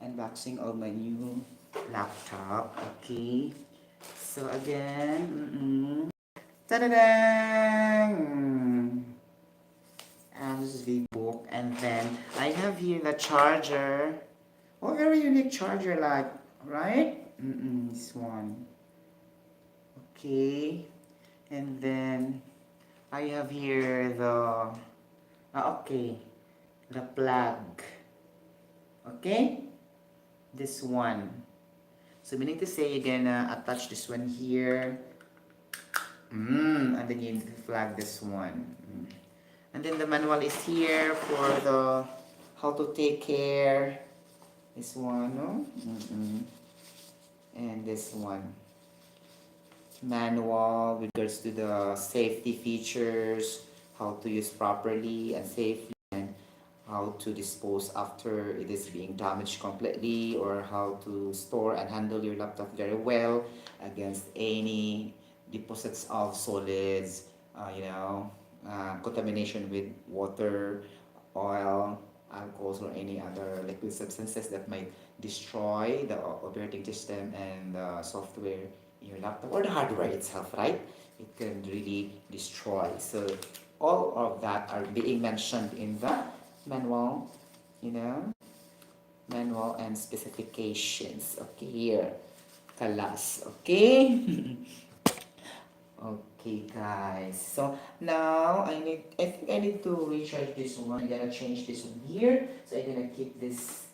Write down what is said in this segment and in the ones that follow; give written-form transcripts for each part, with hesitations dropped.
unboxing of my new laptop. Okay, so again, ta-da-dang! This is Vivobook, and then I have here the charger. Oh, very unique charger, like, right? This one. Okay, and then I have here the okay, the plug. Okay, this one. So meaning to say, you're gonna attach this one here. And then you need to flag this one. And then the manual is here for the how to take care. This one, no? And this one. Manual with regards to the safety features, how to use properly and safely, and how to dispose after it is being damaged completely, or how to store and handle your laptop very well against any deposits of solids, contamination with water, oil, alcohols, or any other liquid substances that might destroy the operating system and the software in your laptop or the hardware itself, right? It can really destroy. So all of that are being mentioned in the manual, manual and specifications. Okay, here, kalas. Okay. Okay, guys. So now I think I need to recharge this one. I'm gonna change this one here. So I'm gonna keep this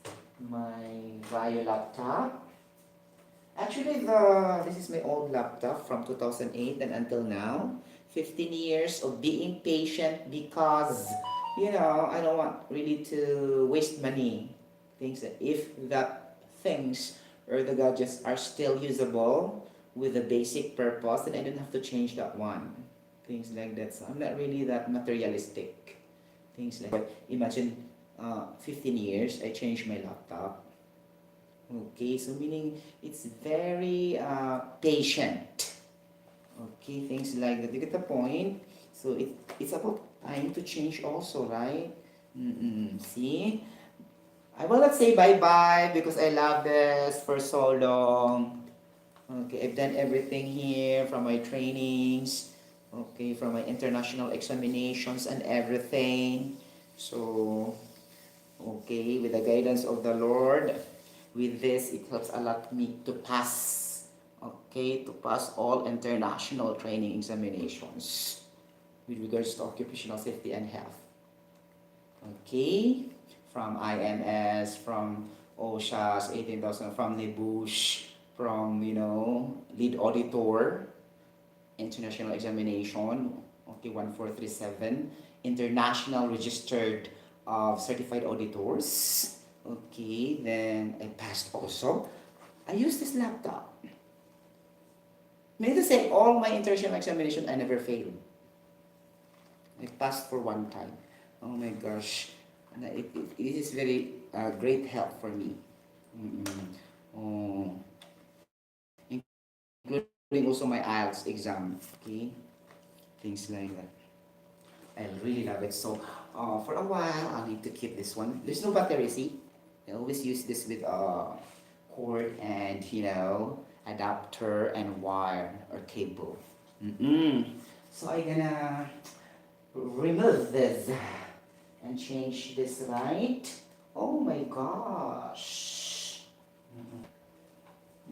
my Vaio laptop. Actually, this is my old laptop from 2008 and until now. 15 years of being patient because, I don't want really to waste money. Things that if that things or the gadgets are still usable with the basic purpose, then I don't have to change that one. Things like that. So I'm not really that materialistic. Things like that. Imagine 15 years, I changed my laptop. Okay, so meaning it's very patient. Okay, things like that. You get the point? So it's about time to change also, right? See? I will not say bye-bye because I love this for so long. Okay, I've done everything here from my trainings, okay, from my international examinations and everything. So, okay, with the guidance of the Lord, with this, it helps a lot me to pass, okay, to pass all international training examinations with regards to occupational safety and health. Okay, from IMS, from OSHA's 18,000, from NEBUSH, from, lead auditor, international examination, okay, 1437, international registered of certified auditors. Okay, then I passed also. I use this laptop. Meaning to say, all my international examination, I never failed. I passed for one time. Oh my gosh. And it is very great help for me. Oh, including also my IELTS exam. Okay, things like that. I really love it. So for a while, I need to keep this one. There's no battery, see? I always use this with cord and, adapter and wire or cable. So I'm gonna remove this and change this light. Oh my gosh.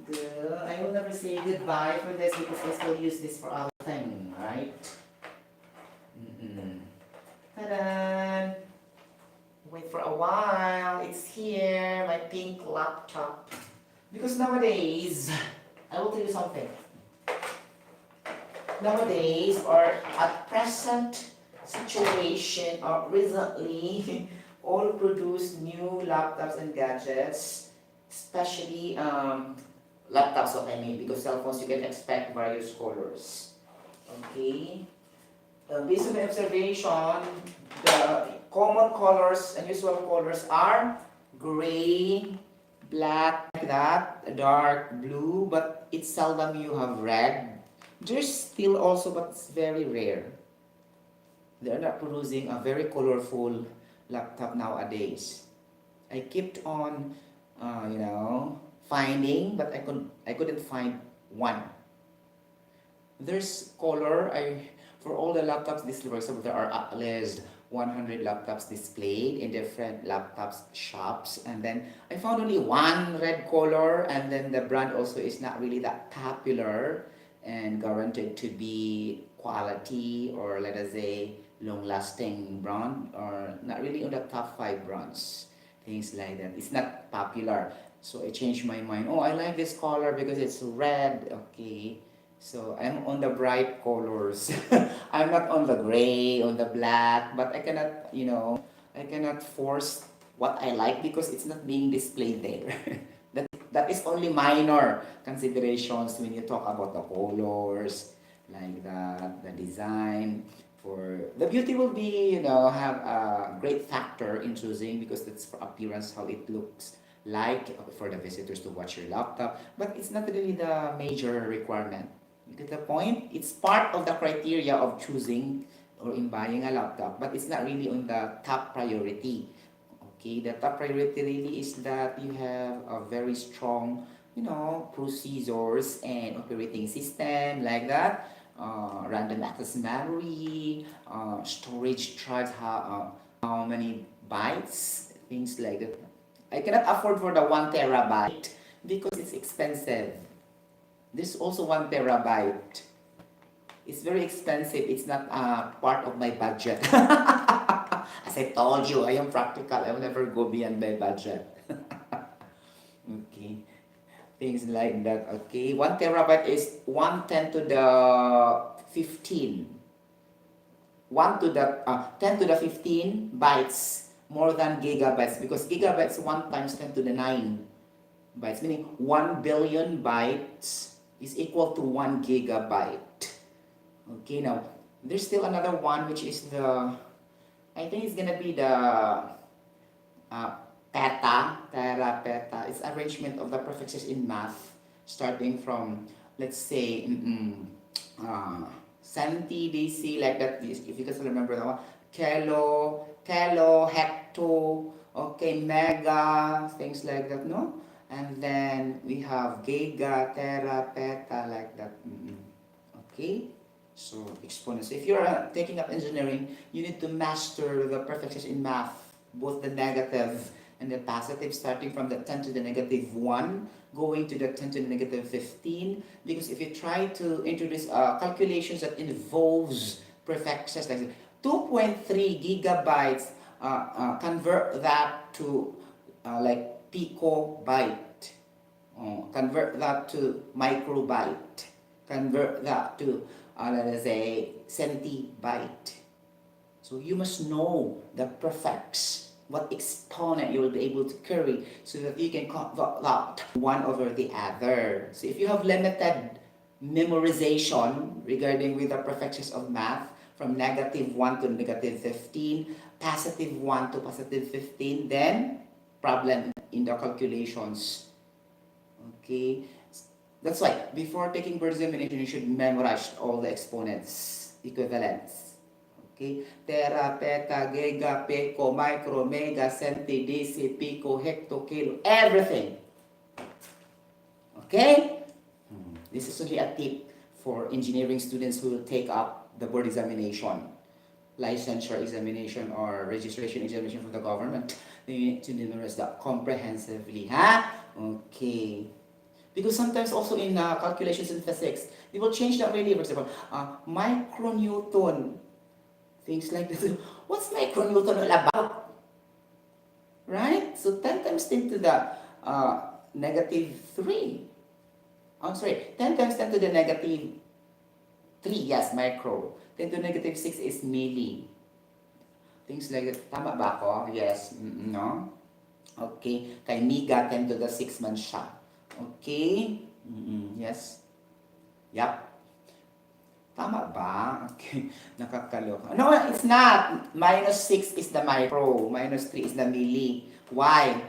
Good. I will never say goodbye for this because I still use this for other things, right? Ta-da! Wait for a while. It's here, my pink laptop. Because nowadays, I will tell you something. Nowadays, or at present situation, or recently, all produce new laptops and gadgets, especially laptops, what I mean, because cell phones you can expect various colors. Okay. Based on my observation, the common colors and usual colors are gray, black, like that, dark blue, but it's seldom you have red. There's still also, but it's very rare. They are not producing a very colorful laptop nowadays. I kept on finding, but I couldn't find one. There's color. For all the laptops displayed, for example, there are at least 100 laptops displayed in different laptops shops, and then I found only one red color, and then the brand also is not really that popular and guaranteed to be quality, or let us say long-lasting brand, or not really on the top 5 brands, things like that. It's not popular. So I changed my mind. Oh, I like this color because it's red. Okay. So I'm on the bright colors. I'm not on the gray, on the black, but I cannot force what I like because it's not being displayed there. That is only minor considerations when you talk about the colors, like that, the design. For the beauty will be, have a great factor in choosing because that's for appearance, how it looks like for the visitors to watch your laptop, but it's not really the major requirement. You get the point? It's part of the criteria of choosing or in buying a laptop, but it's not really on the top priority. Okay, the top priority really is that you have a very strong, procedures and operating system like that. Random access memory, storage drives, how many bytes, things like that. I cannot afford for the 1 terabyte because it's expensive. There's also 1 terabyte. It's very expensive. It's not part of my budget. As I told you, I am practical. I will never go beyond my budget. Okay. Things like that. Okay. 1 terabyte is 1 10 to the 15. 10 to the 15 bytes more than gigabytes, because gigabytes 1 times 10 to the 9 bytes, meaning 1 billion bytes is equal to 1 gigabyte. Okay, now there's still another one, which is I think it's gonna be the peta. It's arrangement of the prefixes in math, starting from, let's say, centi, deci, like that. If you can still remember that one, kilo, hecto, okay, mega, things like that, no? And then we have giga, tera, peta, like that. Okay? So, exponents. If you're taking up engineering, you need to master the prefixes in math, both the negative and the positive, starting from the 10 to the negative 1, going to the 10 to the negative 15. Because if you try to introduce calculations that involves prefixes, like 2.3 gigabytes, convert that to like picobyte, convert that to microbyte, convert that to let us say centibyte. So you must know the prefix, what exponent you will be able to carry, so that you can convert that one over the other. So if you have limited memorization regarding with the prefixes of math, from negative 1 to negative 15, positive 1 to positive 15, then problem in the calculations. Okay? That's why, before taking board examination, you should memorize all the exponents, equivalents. Okay? Tera, peta, giga, pico, micro, mega, centi, deci, pico, hecto, kilo, everything. Okay? This is only a tip for engineering students who will take up the board examination, licensure examination, or registration examination from the government. You need to memorize that comprehensively, huh? Okay. Because sometimes also in calculations in physics, they will change that really. For example, micronewton, things like this. What's micronewton all about? Right? So 10 times 10 to the negative 3. I'm sorry, 10 times 10 to the negative 3, yes, micro. 10 to the negative 6 is milli. Things like that. Tama ba ako? Yes. No? Okay. Kay mega, 10 to the 6 man siya. Okay? Yes. Yup. Tama ba? Okay. Nakakaloka. No, it's not. Minus 6 is the micro. Minus 3 is the milli. Why?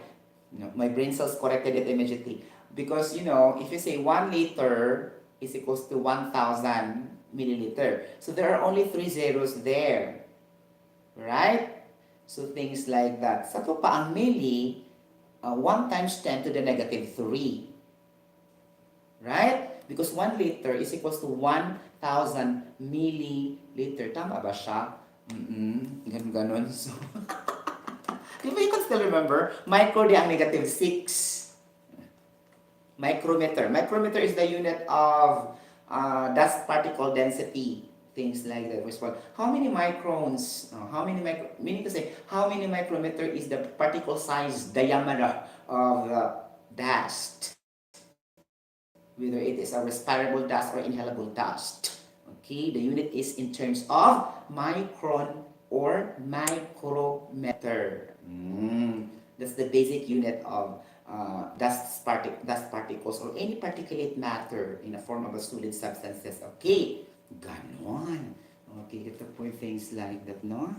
No, my brain cells corrected it immediately. Because, if you say 1 liter is equals to 1,000 milliliter. So there are only 3 zeros there. Right? So things like that. Sa to pa ang milli, 1 times 10 to the negative 3. Right? Because 1 liter is equals to 1,000 milliliter. Tama ba siya? Ganun. So, di ba you can still remember? Micro di ang negative 6. Micrometer. Micrometer is the unit of dust particle density. Things like that. How many microns? Meaning to say, how many micrometer is the particle size diameter of the dust? Whether it is a respirable dust or inhalable dust. Okay, the unit is in terms of micron or micrometer. That's the basic unit of dust particles or any particulate matter in the form of a solid substances. Okay, ganon. Okay, get the point, things like that, no?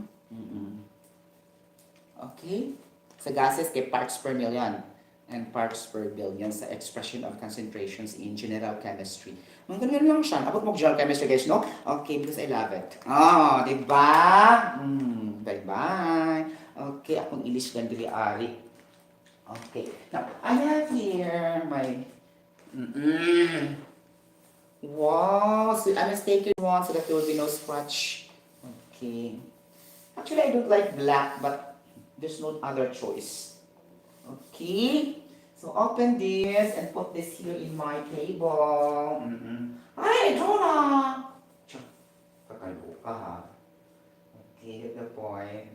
Okay, sa gases kay parts per million and parts per billion sa expression of concentrations in general chemistry. Mga ganyan lang siya. Abot mo general chemistry, guys, no? Okay, because I love it. Diba? Bye-bye. Okay, akong ilis lang dili ari. Okay. Now, I have here my... Wow! So, I must take it one so that there will be no scratch. Okay. Actually, I don't like black, but there's no other choice. Okay. So, open this and put this here in my table. Ay, Jonah! Kakaloka, ha? Okay, get the point.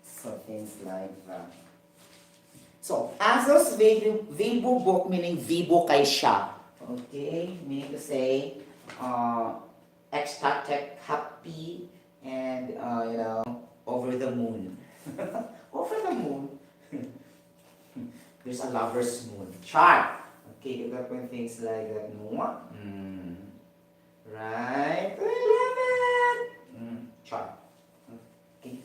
So, things like that. So, Asus Vivobook, meaning Vivo kay siya. Okay, meaning to say, ecstatic, happy, and, over the moon. Over the moon. There's a lover's moon. Chart. Okay, you got when things like that. Right? I love it. Chart. Okay.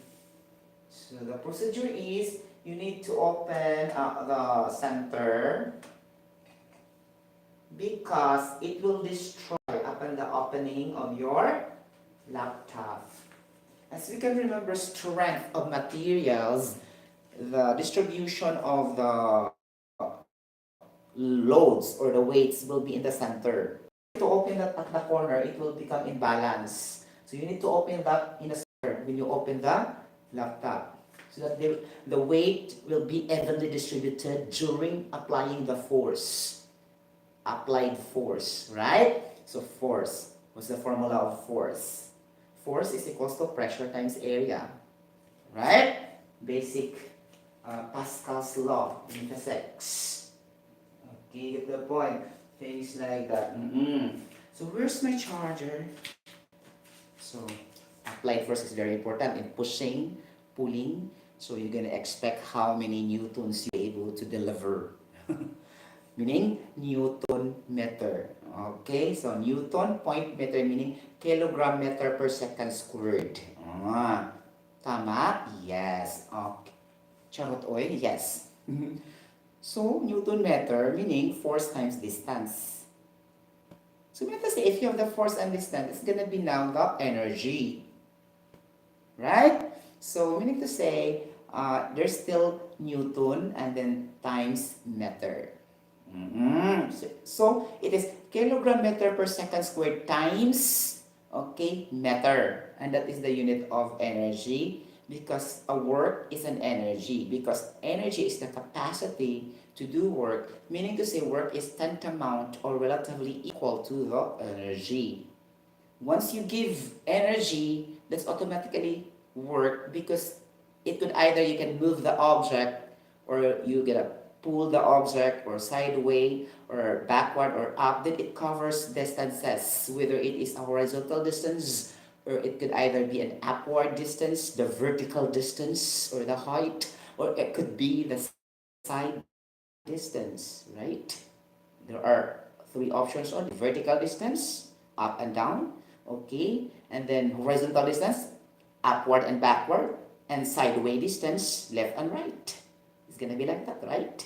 So the procedure is you need to open the center because it will destroy upon the opening of your laptop. As we can remember, strength of materials, the distribution of the loads or the weights will be in the center. To open that at the corner, it will become imbalance. So you need to open that in the center when you open the laptop. So that the weight will be evenly distributed during applying the force. Applied force, right? So force. What's the formula of force? Force is equals to pressure times area. Right? Basic Pascal's law in physics. Okay, get the point. Things like that. So where's my charger? So applied force is very important in pushing, pulling. So you're gonna expect how many newtons you're able to deliver. Meaning Newton meter. Okay, so Newton point meter meaning kilogram meter per second squared. Tama? Yes. Okay. Charot oil? Yes. So Newton meter meaning force times distance. So meaning to say if you have the force and distance, it's gonna be now the energy. Right? So meaning to say there's still Newton and then times meter. So it is kilogram meter per second squared times, okay, meter. And that is the unit of energy because a work is an energy. Because energy is the capacity to do work, meaning to say work is tantamount or relatively equal to the energy. Once you give energy, that's automatically work because it could either you can move the object or you get a pull the object or sideways or backward or up, then it covers distances, whether it is a horizontal distance or it could either be an upward distance, the vertical distance or the height, or it could be the side distance, right? There are 3 options on vertical distance, up and down, okay, and then horizontal distance, upward and backward, and sideways distance, left and right. It's gonna be like that, right?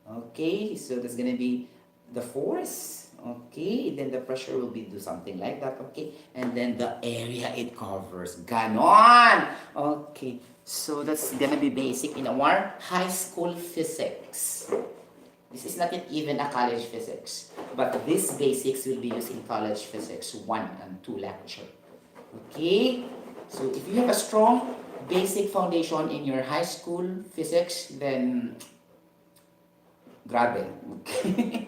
Okay, so that's gonna be the force. Okay, then the pressure will be do something like that, okay? And then the area it covers, ganon! Okay, so that's gonna be basic in our high school physics. This is not yet even a college physics, but these basics will be used in college physics 1 and 2 lecture. Okay, so if you have a strong basic foundation in your high school physics, then grabe. Okay.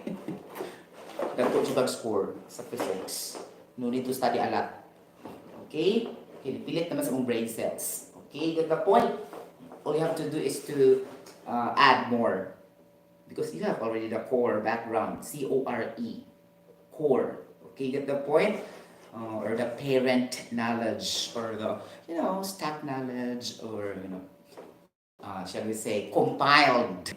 Dato jud ang score sa physics. No need to study a lot. Okay? Pilit naman sa mong brain cells. Okay, get the point? All you have to do is to add more. Because you have already the core background. C-O-R-E. Core. Okay, get the point? Or the parent knowledge, or the, stack knowledge, or, shall we say, compiled.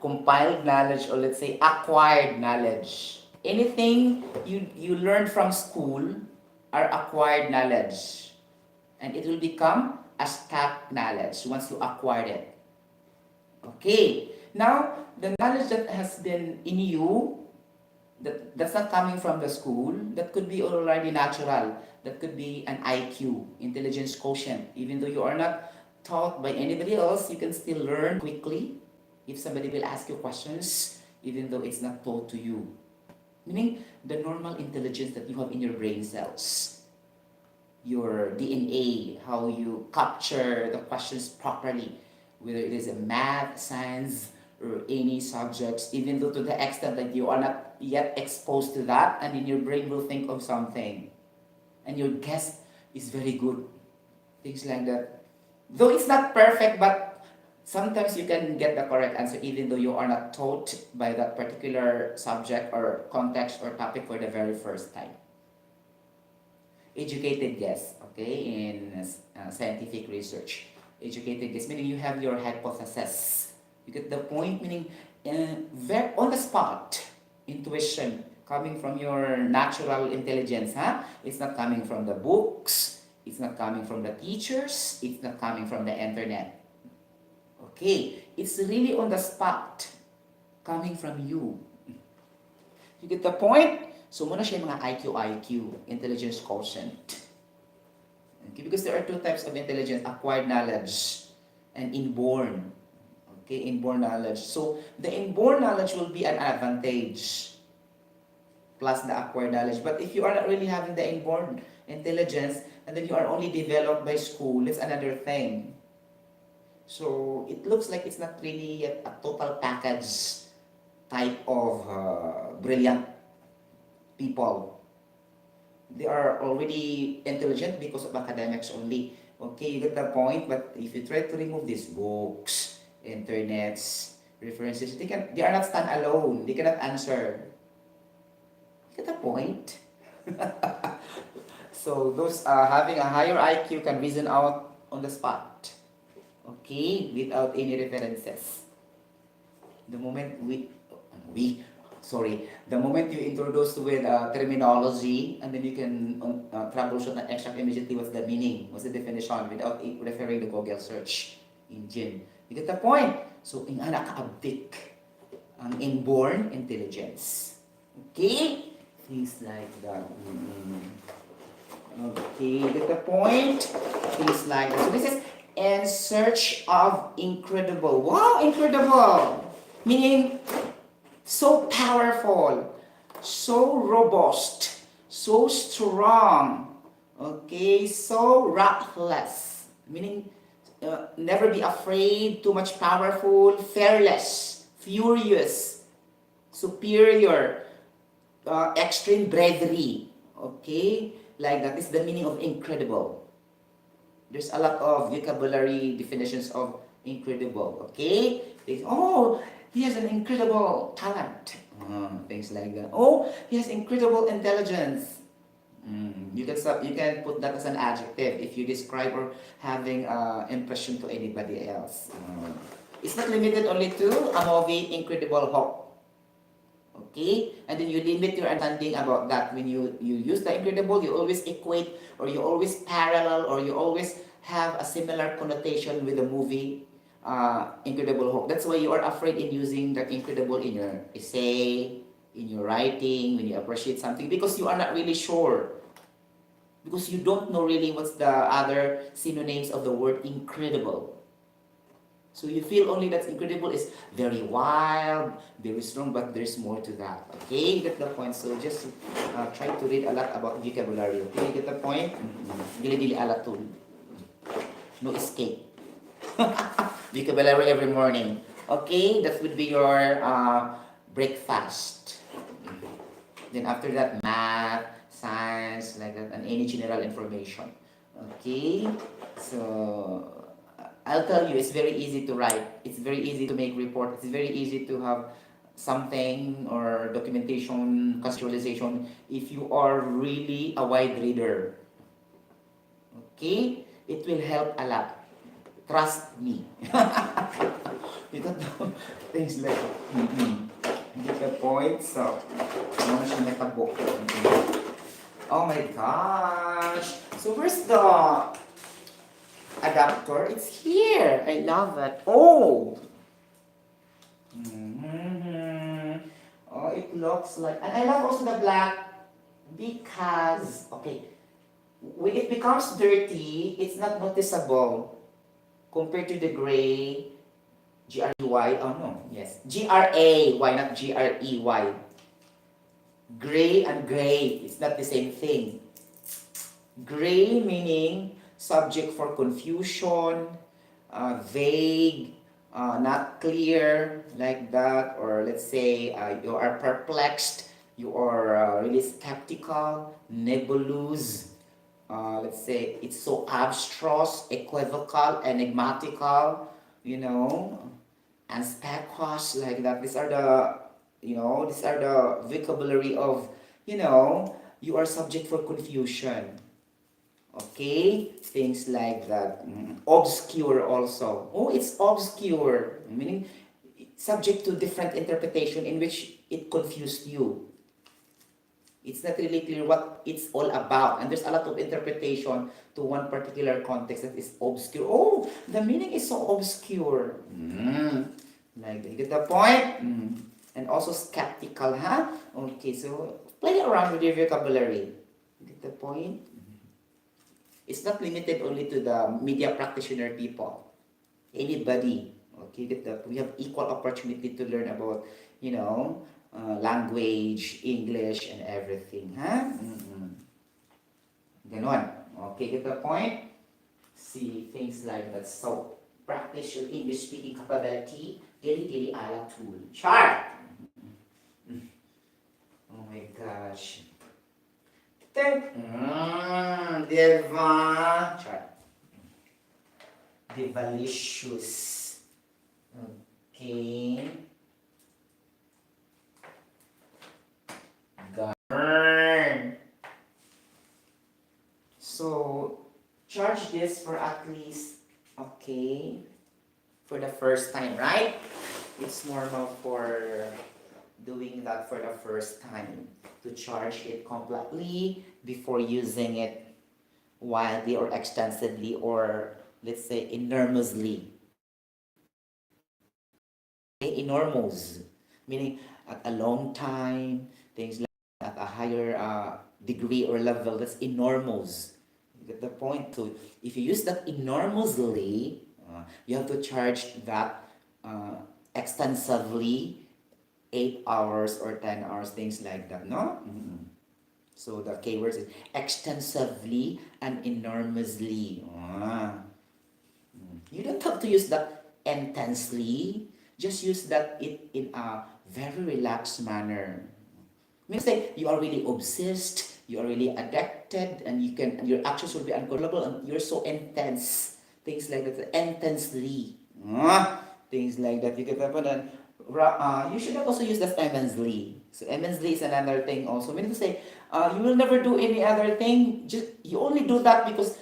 Compiled knowledge, or let's say acquired knowledge. Anything you learned from school are acquired knowledge. And it will become a stack knowledge once you acquired it. Okay. Now, the knowledge that has been in you, that's not coming from the school, that could be already natural. That could be an IQ, intelligence quotient. Even though you are not taught by anybody else, you can still learn quickly if somebody will ask you questions, even though it's not taught to you. Meaning, the normal intelligence that you have in your brain cells, your DNA, how you capture the questions properly, whether it is a math, science, or any subjects, even though to the extent that you are not yet exposed to that, and in your brain will think of something, and your guess is very good, things like that. Though it's not perfect, but sometimes you can get the correct answer even though you are not taught by that particular subject or context or topic for the very first time. Educated guess, okay, in scientific research. Educated guess, meaning you have your hypothesis. You get the point, meaning very on the spot intuition coming from your natural intelligence, huh? It's not coming from the books, it's not coming from the teachers, it's not coming from the internet. Okay, it's really on the spot coming from you. You get the point? So muna siya yung mga IQ, intelligence quotient. Okay, because there are two types of intelligence, acquired knowledge and inborn. Okay, inborn knowledge. So the inborn knowledge will be an advantage plus the acquired knowledge. But if you are not really having the inborn intelligence and then you are only developed by school, it's another thing. So it looks like it's not really yet a total package type of brilliant people. They are already intelligent because of academics only. Okay, you get the point. But if you try to remove these books, internets, references, they are not stand alone. They cannot answer. You get the point? So those having a higher IQ can reason out on the spot. Okay, without any references. The moment the moment you introduce with terminology, and then you can troubleshoot and extract immediately what's the meaning, what's the definition, without referring to Google search engine. You get the point? So, ang naka-update ang inborn intelligence. Okay? Things like that. Okay, you get the point? Things like that. So, this is in search of incredible. Wow, incredible! Meaning, so powerful, so robust, so strong, okay, so reckless, meaning never be afraid, too much powerful, fearless, furious, superior, extreme bravery, okay, like that is the meaning of incredible. There's a lot of vocabulary definitions of incredible, okay? Oh, he has an incredible talent. Things like that. Oh, he has incredible intelligence. You can put that as an adjective if you describe or having impression to anybody else. It's not limited only to a movie, Incredible Hulk. Okay? And then you limit your understanding about that. When you use the incredible, you always equate or you always parallel or you always have a similar connotation with the movie Incredible Hulk. That's why you are afraid in using the incredible in your essay, in your writing, when you appreciate something, because you are not really sure. Because you don't know really what's the other synonyms of the word incredible. So you feel only that incredible is very wild, very strong, but there's more to that. Okay, you get the point. So just try to read a lot about vocabulary. Okay, you get the point? Dili-dili alat too. No escape. Vocabulary every morning. Okay, that would be your breakfast. Then after that, math, science, like that, and any general information. Okay, so I'll tell you, it's very easy to write. It's very easy to make report. It's very easy to have something or documentation, conceptualization if you are really a wide reader. Okay, it will help a lot. Trust me. You don't know things like get the point. So, ano na siya nakabook. Oh my gosh. So where's the adapter? It's here. I love it. Oh. Oh, it looks like, and I love also the black because, okay, when it becomes dirty, it's not noticeable compared to the gray. G-R-E-Y, oh no, yes. G-R-A-Y, not G-R-E-Y. Gray and gray, it's not the same thing. Gray meaning subject for confusion, vague, not clear, like that. Or let's say you are perplexed, you are really skeptical, nebulous. Let's say it's so abstruse, equivocal, enigmatical, you know, and specus, like that. These are the, these are the vocabulary of, you are subject for confusion. Okay, things like that. Obscure also. Oh, it's obscure, meaning subject to different interpretation in which it confused you. It's not really clear what it's all about, and there's a lot of interpretation to one particular context that is obscure. Oh, the meaning is so obscure. Like, you get the point? And also skeptical, huh? Okay, so play around with your vocabulary. You get the point? It's not limited only to the media practitioner people. Anybody. Okay, we have equal opportunity to learn about, language, English, and everything, huh? Ganon. Okay, get the point? See things like that. So, practice your English speaking capability. Daily ala tool. Chart! Oh my gosh. Diva. Chart. Divalicious. Okay. Garn. So, charge this for at least, okay, for the first time, right? It's normal for doing that for the first time, to charge it completely before using it widely or extensively, or let's say enormously. Enormous, meaning at a long time, things like at a higher degree or level, that's enormous. You get the point? So if you use that enormously, you have to charge that extensively, 8 hours or 10 hours, things like that, no? So the keywords is extensively and enormously. You don't have to use that intensely. Just use that in a very relaxed manner. Means like you are really obsessed, you are really addicted, and your actions will be uncontrollable, and you're so intense. Things like that, intensely. Things like that. You get that one. And you should not also use that immensely. So immensely is another thing also. Meaning to say, you will never do any other thing. Just you only do that because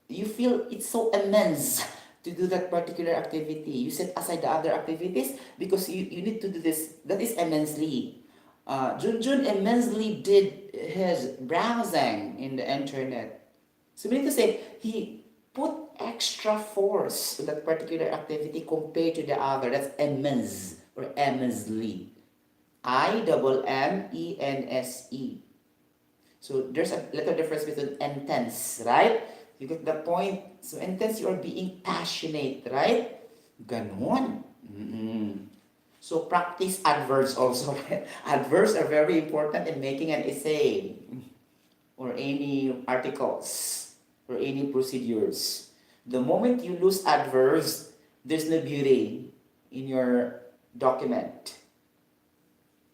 you feel it's so immense to do that particular activity. You set aside the other activities because you need to do this. That is immensely. Junjun immensely did his browsing in the internet. So meaning to say, he put extra force to that particular activity compared to the other. That's immense or immensely. Immense. So there's a little difference between intense, right? You get the point? So intense, you are being passionate, right? Ganon. Mm-mm. So practice adverbs also. Adverbs are very important in making an essay or any articles or any procedures. The moment you lose adverbs, there's no beauty in your document.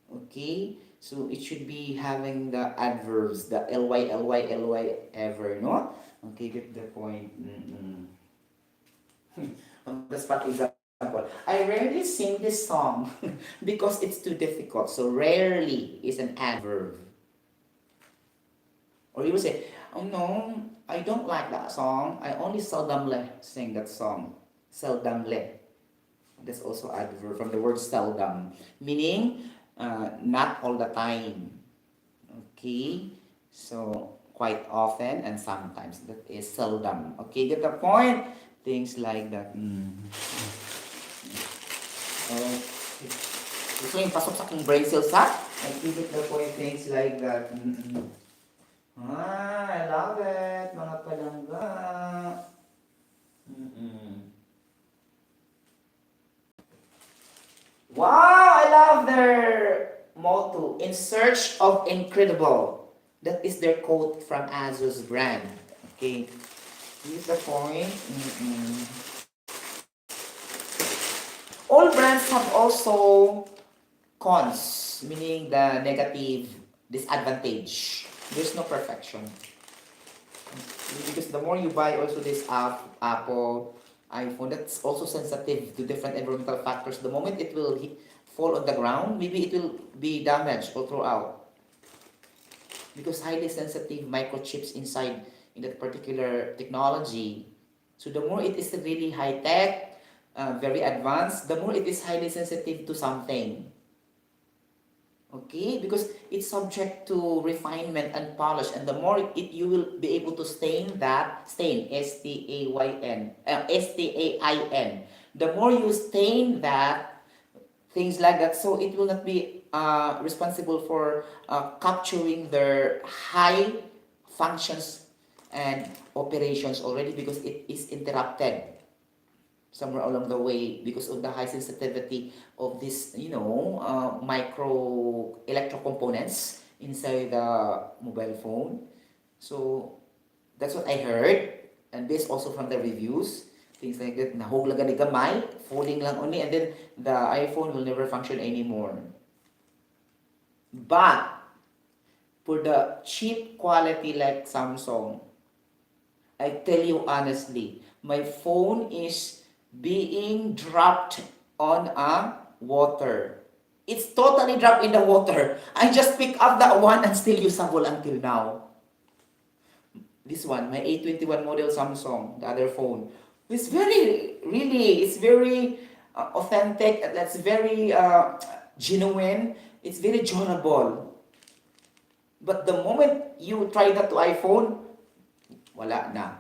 Okay? So it should be having the adverbs, the ly ever, no? Okay, get the point. Mm-mm. On the spot example. I rarely sing this song because it's too difficult. So rarely is an adverb. Or you will say, oh no, I don't like that song. I only seldomly sing that song. Seldomly. That's also adverb from the word seldom, meaning not all the time. Okay, so quite often and sometimes. That is seldom. Okay, get the point? Things like that. Okay. Gusto yung pasok sa aking brain cells, ha? I get the point. Things like that. I love it, mga palangga. Mm-mm. Wow, I love their motto, in search of incredible. That is their quote from Asus brand. Okay, here's the point. All brands have also cons, meaning the negative disadvantage. There's no perfection. Because the more you buy also this Apple, iPhone, that's also sensitive to different environmental factors. The moment it will fall on the ground, maybe it will be damaged all throughout. Because highly sensitive microchips inside in that particular technology. So the more it is really high tech, very advanced, the more it is highly sensitive to something. Okay, because it's subject to refinement and polish, and the more you will be able to stain Stain, the more you stain that, things like that, so it will not be responsible for capturing their high functions and operations already, because it is interrupted somewhere along the way because of the high sensitivity of this, micro electro components inside the mobile phone. So that's what I heard, and based also from the reviews, things like that. Nahog lang gani gamay, folding lang only, and then the iPhone will never function anymore. But for the cheap quality like Samsung, I tell you honestly, my phone is being dropped on a water. It's totally dropped in the water. I just pick up that one and still usable until now. This one, my A21 model Samsung, the other phone. It's very, really, it's very authentic. That's very genuine. It's very durable. But the moment you try that to iPhone, wala na.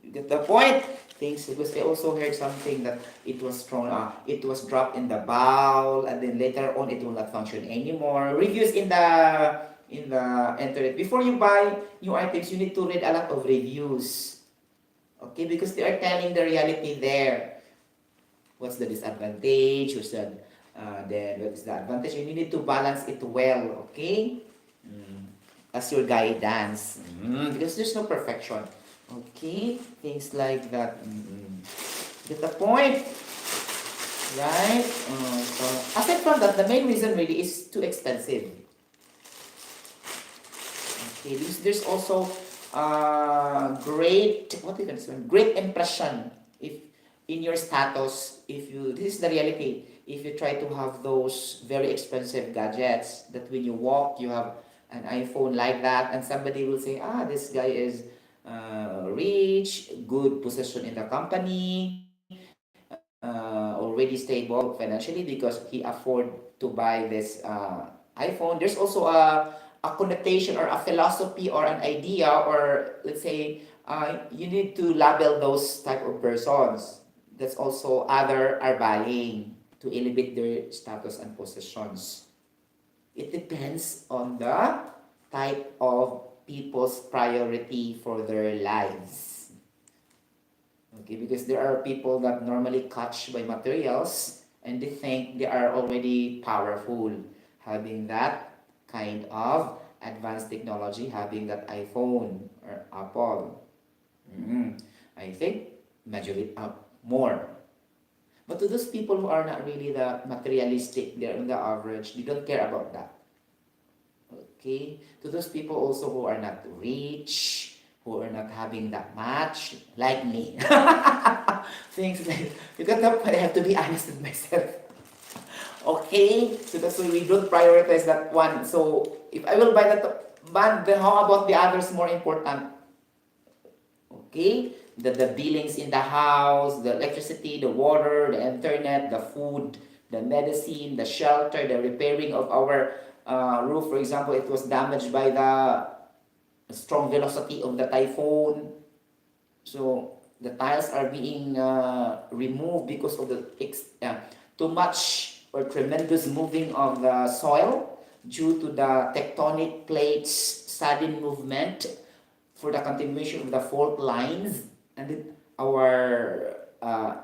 You get the point? Things, because I also heard something that it was thrown, it was dropped in the bowl, and then later on it will not function anymore. Reviews in the internet. Before you buy new items, you need to read a lot of reviews. Okay, because they are telling the reality there. What's the disadvantage? Then what is the advantage? And you need to balance it well. Okay. As your guidance, because there's no perfection. Okay, things like that. Get the point, right? So aside from that, the main reason really is too expensive. Okay, there's also great, what you can say, great impression if in your status. If you, this is the reality. If you try to have those very expensive gadgets, that when you walk, you have an iPhone like that, and somebody will say, this guy is rich, good position in the company, already stable financially because he afford to buy this iPhone. There's also a connotation or a philosophy or an idea, or let's say you need to label those type of persons. That's also other are buying to elevate their status and positions. It depends on the type of people's priority for their lives. Okay, because there are people that normally catch by materials and they think they are already powerful, having that kind of advanced technology, having that iPhone or Apple. I think majority more. But to those people who are not really the materialistic, they're on the average, they don't care about that. Okay? To those people also who are not rich, who are not having that much, like me. Things like, because I have to be honest with myself. Okay? So that's why we don't prioritize that one. So if I will buy that one, then how about the others more important? Okay? The billings in the house, the electricity, the water, the internet, the food, the medicine, the shelter, the repairing of our roof. For example, it was damaged by the strong velocity of the typhoon. So the tiles are being removed because of the too much or tremendous moving of the soil due to the tectonic plates sudden movement for the continuation of the fault lines, and then our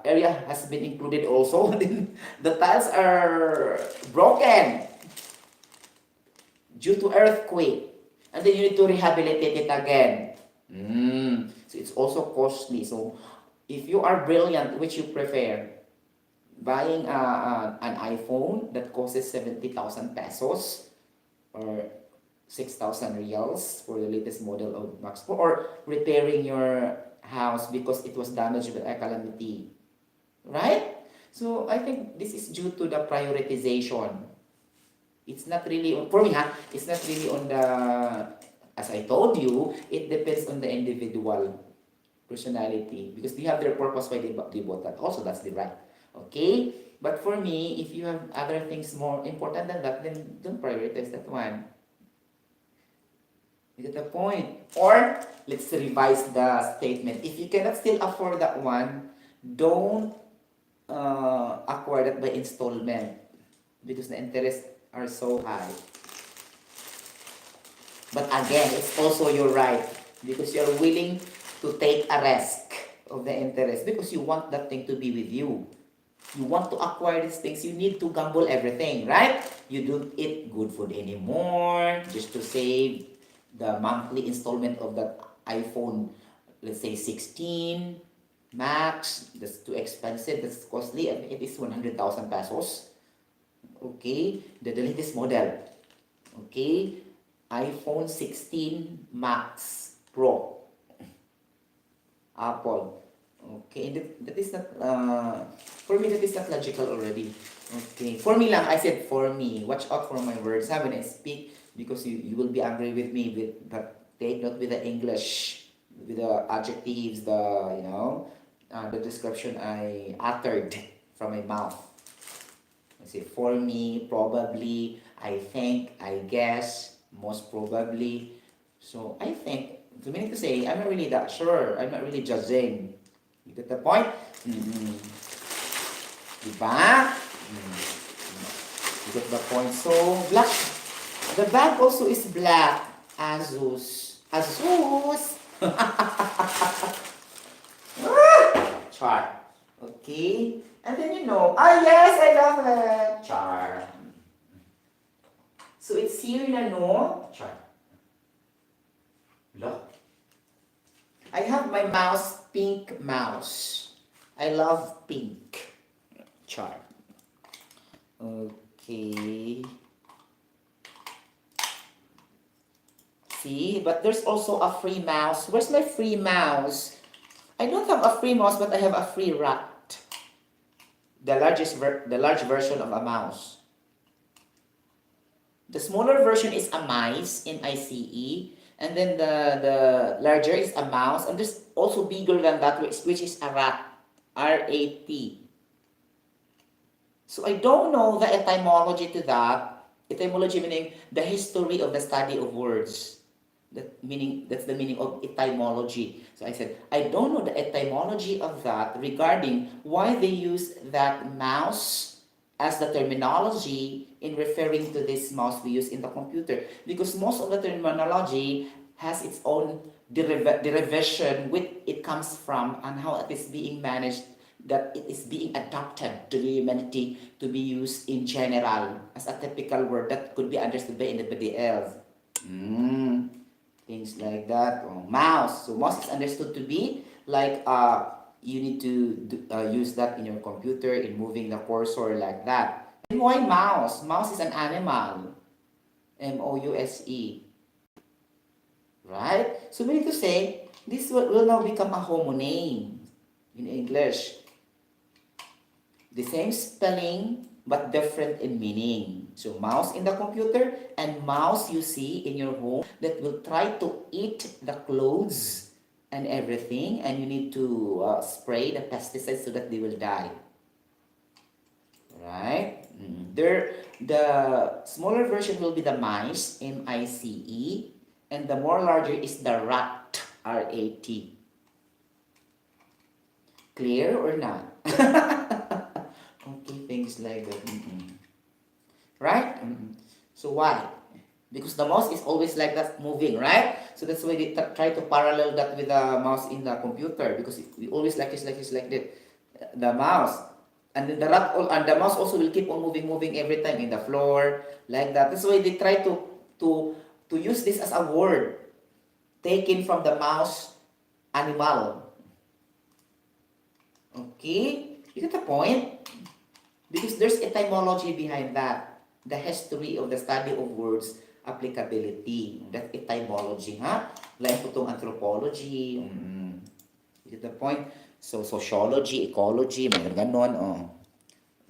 area has been included also. The tiles are broken due to earthquake, and then you need to rehabilitate it again. So it's also costly. So if you are brilliant, which you prefer? Buying an iPhone that costs 70,000 pesos or 6,000 reals for the latest model of Max Pro, or repairing your house because it was damaged by a calamity, right? So I think this is due to the prioritization. It's not really for me, it's not really on the, as I told you, it depends on the individual personality because they have their purpose why they bought that. Also, that's the right. Okay? But for me, if you have other things more important than that, then don't prioritize that one. You get the point? Or, let's revise the statement. If you cannot still afford that one, don't acquire that by installment because the interests are so high. But again, it's also your right because you're willing to take a risk of the interest because you want that thing to be with you. You want to acquire these things, you need to gamble everything, right? You don't eat good food anymore just to save the monthly installment of that iPhone, let's say 16 Max. That's too expensive, that's costly. I think it is 100,000 pesos. Okay, the latest model. Okay, iPhone 16 Max Pro, Apple. Okay, that is not, for me, that is not logical already. Okay, for me lang, I said for me. Watch out for my words when I speak because you will be angry with me with that. Take note with the English, with the adjectives, the description I uttered from my mouth. I say for me, probably, I think, I guess, most probably. So I think, to meaning to say, I'm not really that sure. I'm not really judging. You get the point? Diba? You get the point? So, black. The bag also is black. Asus. Asus! Char. Okay? And then yes, I love it. Char. So, it's here na, no? Char. Look. I have my mouse, pink mouse. I love pink. Char. Okay. See, but there's also a free mouse. Where's my free mouse? I don't have a free mouse, but I have a free rat. The large version of a mouse. The smaller version is a mice in ICE. And then the larger is a mouse, and there's also bigger than that, which is a rat, R-A-T. So I don't know the etymology to that. Etymology meaning the history of the study of words. That's the meaning of etymology. So I said, I don't know the etymology of that regarding why they use that mouse as the terminology in referring to this mouse we use in the computer, because most of the terminology has its own derivation, which it comes from and how it is being managed, that it is being adopted to the humanity to be used in general as a typical word that could be understood by anybody else. Things like that. Oh, mouse. So mouse is understood to be like you need to use that in your computer in moving the cursor like that. And why mouse? Mouse is an animal. Mouse. Right? So we need to say this will now become a homonym in English. The same spelling but different in meaning. So mouse in the computer and mouse you see in your home that will try to eat the clothes and everything, and you need to spray the pesticides so that they will die. Right? The smaller version will be the mice, mice, and the more larger is the rat, rat. Clear or not? Okay, things like that. Right? So why? Because the mouse is always like that, moving, right? So that's why they try to parallel that with the mouse in the computer, because we always like this, like that. The mouse. And then and the mouse also will keep on moving every time in the floor, like that. That's why they try to to use this as a word taken from the mouse animal. Okay? You get the point? Because there's etymology behind that. The history of the study of words, applicability. That etymology, ha? Like itong anthropology. You get the point? So, sociology, ecology, may ganon, oh.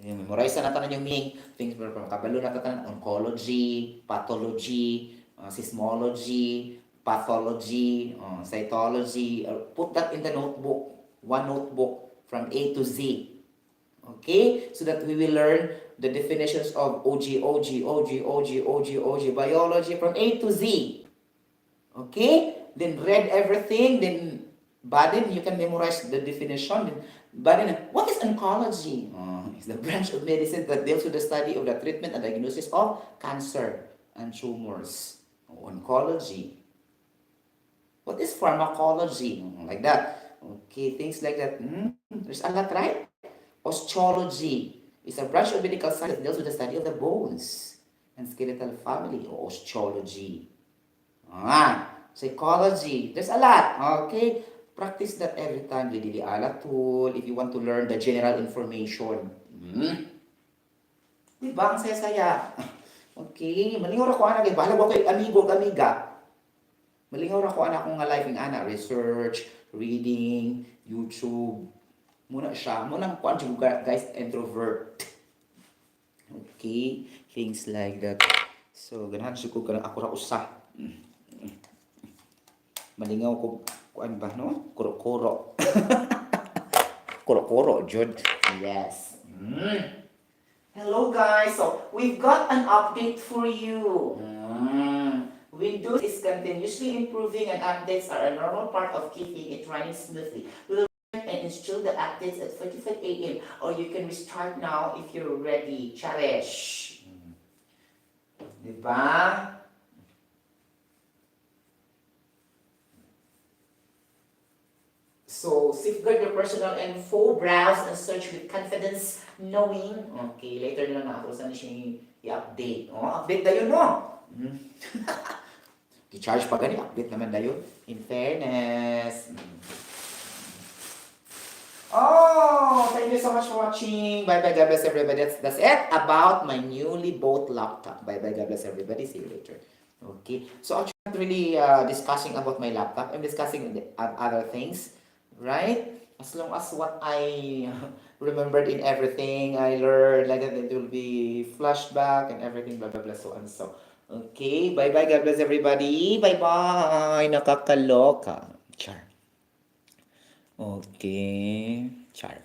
Memorize na natin yung meaning. Things from kabalo na natin, oncology, pathology, seismology, pathology, cytology. Put that in the notebook. One notebook from A to Z. Okay? So that we will learn the definitions of OG, biology from A to Z. Okay? Then read everything. Then, you can memorize the definition. What is oncology? It's the branch of medicine that deals with the study of the treatment and diagnosis of cancer and tumors. Oncology. What is pharmacology? Like that. Okay, things like that. There's a lot, right? Osteology is a branch of medical science that deals with the study of the bones and skeletal family, or osteology. Psychology. There's a lot. Okay? Practice that every time. Dili ala tool if you want to learn the general information. Diba? Ang saya-saya. Okay? Malingaw ra ko ana kay bahala ba kay amigo amiga. Malingaw ra ko ana akong nga life ing ana, research, reading, YouTube. Muna siya. Muna kuan siya guys, introvert. Okay? Things like that. So, ganahan siya ko kanang ako ra usa. Malingaw ko kuan ba no? Kuro-kuro. Kuro-kuro, Jud. Yes. Hello guys. So, we've got an update for you. Windows is continuously improving and updates are a normal part of keeping it running smoothly. We'll and install the updates at 45 a.m. or you can restart now if you're ready. Cherish. Diba? So, safeguard your personal info, browse and search with confidence, knowing, okay, later na lang na ako saan siya i-update. Update na yun, no? I-charge pa gani, update naman na yun. In fairness. Thank you so much for watching. Bye-bye, God bless everybody. That's it about my newly bought laptop. Bye-bye, God bless everybody. See you later. Okay, so I'm not really discussing about my laptop. I'm discussing other things. Right? As long as what I remembered in everything I learned, like that, it will be flashback and everything, blah, blah, blah, so and so. Okay, bye-bye, God bless everybody. Bye-bye, nakakaloka. Char. Okay, char.